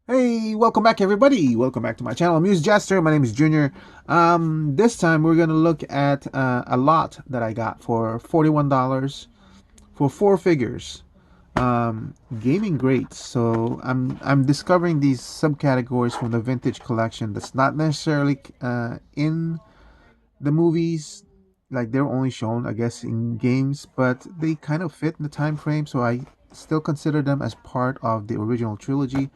Hey, welcome back everybody. Welcome back to my channel. Muse Jester. My name is Junior. This time we're going to look at a lot that I got for $41 for four figures. Gaming greats. So I'm discovering these subcategories from the vintage collection that's not necessarily in the movies. Like they're only shown, I guess, in games, but they kind of fit in the time frame, so I still consider them as part of the original trilogy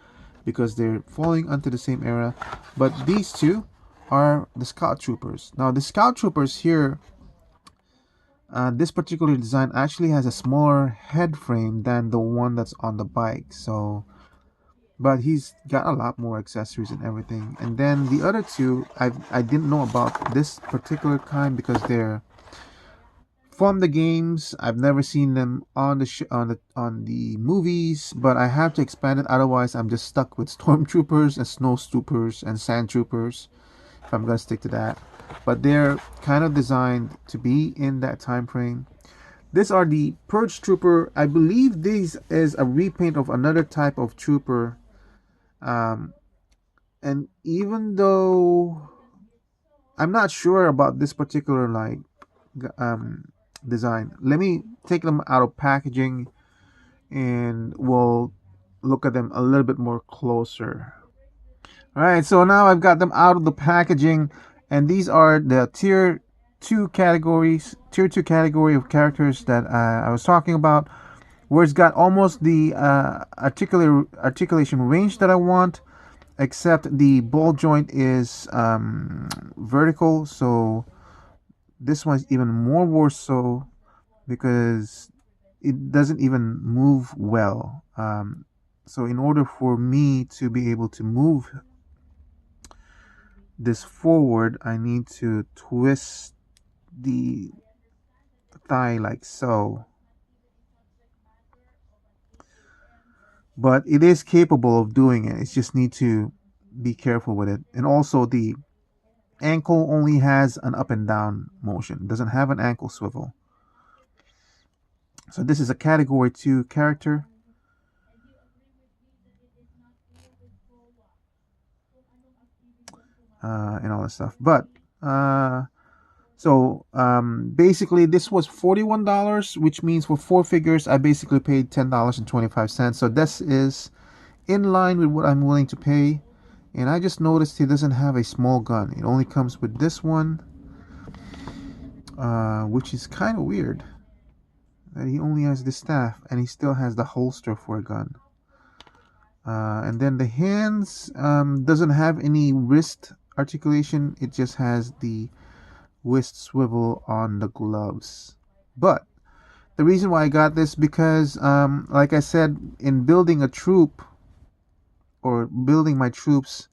because they're falling onto the same era. But these two are the Scout Troopers. Now, the Scout Troopers here, this particular design actually has a smaller head frame than the one that's on the bike. So, but he's got a lot more accessories and everything. And then the other two, I didn't know about this particular kind because they're from the games. I've never seen them on the movies, but I have to expand it. Otherwise, I'm just stuck with stormtroopers and snowtroopers and sand troopers. If I'm gonna stick to that, but they're kind of designed to be in that time frame. These are the Purge Trooper. I believe this is a repaint of another type of trooper. Um, and even though I'm not sure about this particular um, design. Let me take them out of packaging and we'll look at them a little bit more closer. All right, so now I've got them out of the packaging, and these are the tier 2 category of characters that I was talking about, where it's got almost the articulation range that I want, except the ball joint is vertical, so this one's even more worse so because it doesn't even move well. So in order for me to be able to move this forward, I need to twist the thigh like so. But it is capable of doing it. It's just need to be careful with it. And also the ankle only has an up and down motion. It doesn't have an ankle swivel. So this is a category 2 character. And all that stuff. But basically this was $41, which means for four figures I basically paid $10.25. So this is in line with what I'm willing to pay. And I just noticed he doesn't have a small gun. It only comes with this one, which is kind of weird. That he only has the staff and he still has the holster for a gun. And then the hands doesn't have any wrist articulation. It just has the wrist swivel on the gloves. But the reason why I got this because, like I said, in building a troop or building my troops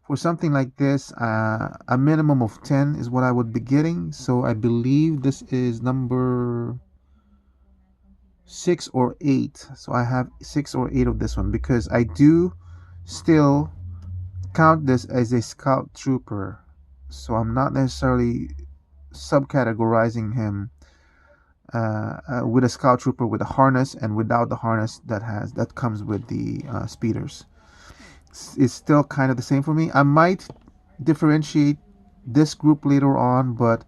for something like this, a minimum of 10 is what I would be getting. So I believe this is number 6 or 8. So I have 6 or 8 of this one because I do still count this as a scout trooper. So I'm not necessarily subcategorizing him with a scout trooper with a harness and without the harness that comes with the speeders. It's still kind of the same for me. I might differentiate this group later on, but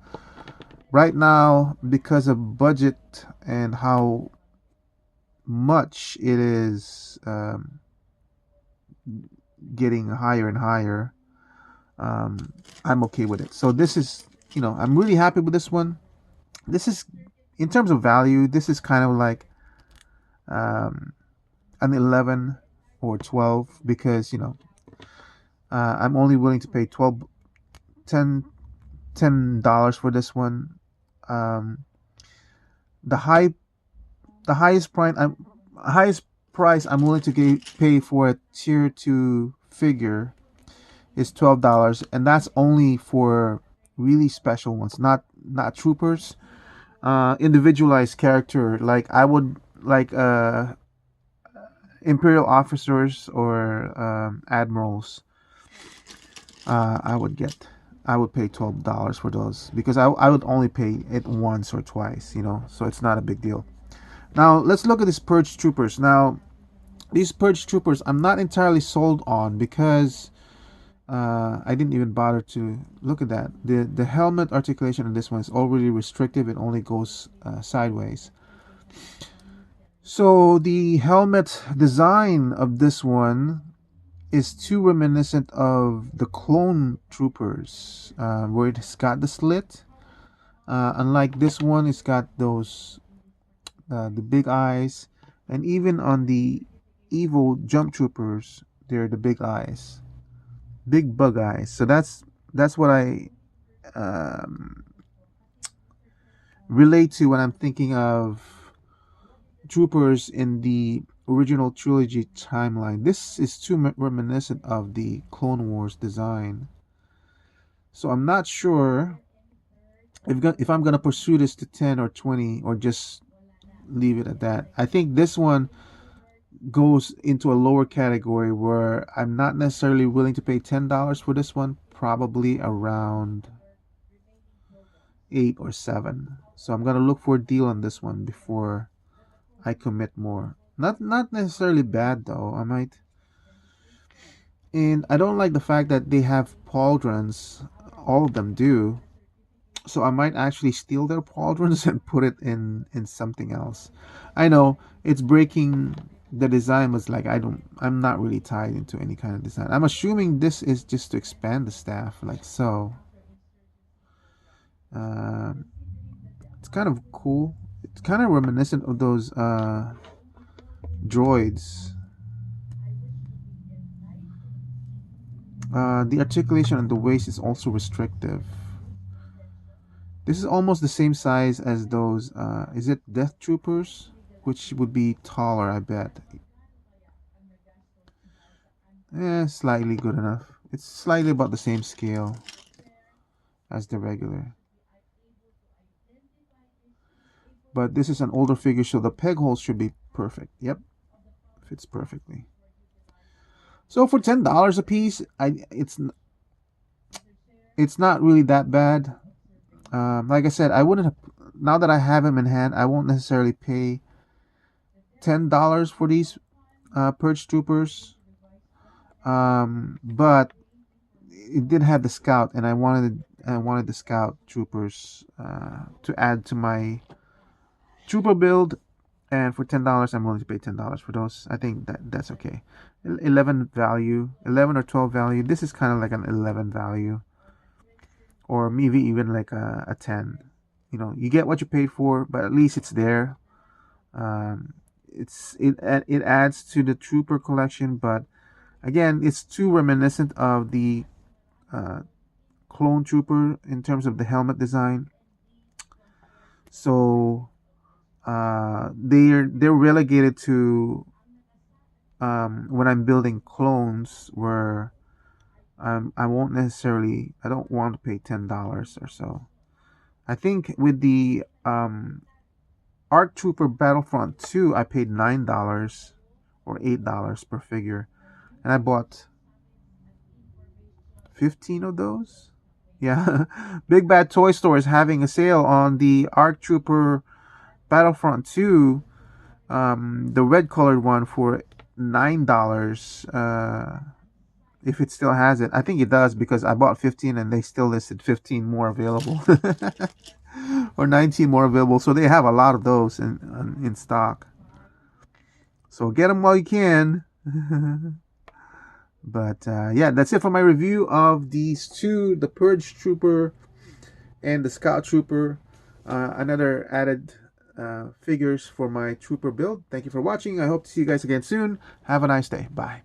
right now, because of budget and how much it is getting higher and higher, I'm okay with it. So this is, I'm really happy with this one. This is, in terms of value, this is kind of like an 11 or 12 because, I'm only willing to pay 12, 10, $10 for this one. The high, the highest price I'm willing to pay for a tier 2 figure is $12, and that's only for really special ones, not troopers. Individualized character, like I would like imperial officers or admirals. I would pay $12 for those because I would only pay it once or twice, so it's not a big deal. Now let's look at these Purge troopers. Now These Purge troopers, I'm not entirely sold on because I didn't even bother to look at that. The helmet articulation on this one is already restrictive. It only goes sideways. So the helmet design of this one is too reminiscent of the clone troopers, where it's got the slit. Unlike this one, it's got those the big eyes, and even on the evil jump troopers, they're the big eyes, big bug eyes. So that's what I um, relate to when I'm thinking of troopers in the original trilogy timeline. This is too reminiscent of the Clone Wars design. So I'm not sure if I'm gonna pursue this to 10 or 20 or just leave it at that. I think this one goes into a lower category where I'm not necessarily willing to pay $10 for this one. Probably around 8 or 7. So I'm gonna look for a deal on this one before I commit more. Not necessarily bad though. I might, and I don't like the fact that they have pauldrons. All of them do. So I might actually steal their pauldrons and put it in something else. I know it's breaking the design was like I'm not really tied into any kind of design. I'm assuming this is just to expand the staff like so. Um, it's kind of cool. It's kind of reminiscent of those droids. The articulation on the waist is also restrictive. This is almost the same size as those. Is it Death Troopers? Which would be taller, I bet. Slightly good enough. It's slightly about the same scale as the regular. But this is an older figure, so the peg holes should be perfect. Yep, fits perfectly. So for $10 a piece, it's not really that bad. Like I said, I wouldn't have, now that I have him in hand, I won't necessarily pay $10 for these Purge Troopers. But it did have the Scout, and I wanted the Scout Troopers to add to my Trooper build. And for $10, I'm willing to pay $10 for those. I think that's okay. 11 value, 11 or 12 value. This is kind of like an 11 value, or maybe even like a 10. You know, you get what you paid for, but at least it's there. It adds to the Trooper collection, but again, it's too reminiscent of the Clone Trooper in terms of the helmet design. So they're relegated to when I'm building clones where I won't necessarily, I don't want to pay $10 or so. I think with the ARC Trooper Battlefront 2, I paid $9 or $8 per figure, and I bought 15 of those. Yeah, Big Bad Toy Store is having a sale on the ARC Trooper Battlefront 2, the red colored one, for $9. If it still has it, I think it does because I bought 15 and they still listed 15 more available. Or 19 more available. So they have a lot of those in stock. So get them while you can. But yeah, that's it for my review of these two, the Purge Trooper and the Scout Trooper. Another added figures for my Trooper build. Thank you for watching. I hope to see you guys again soon. Have a nice day. Bye.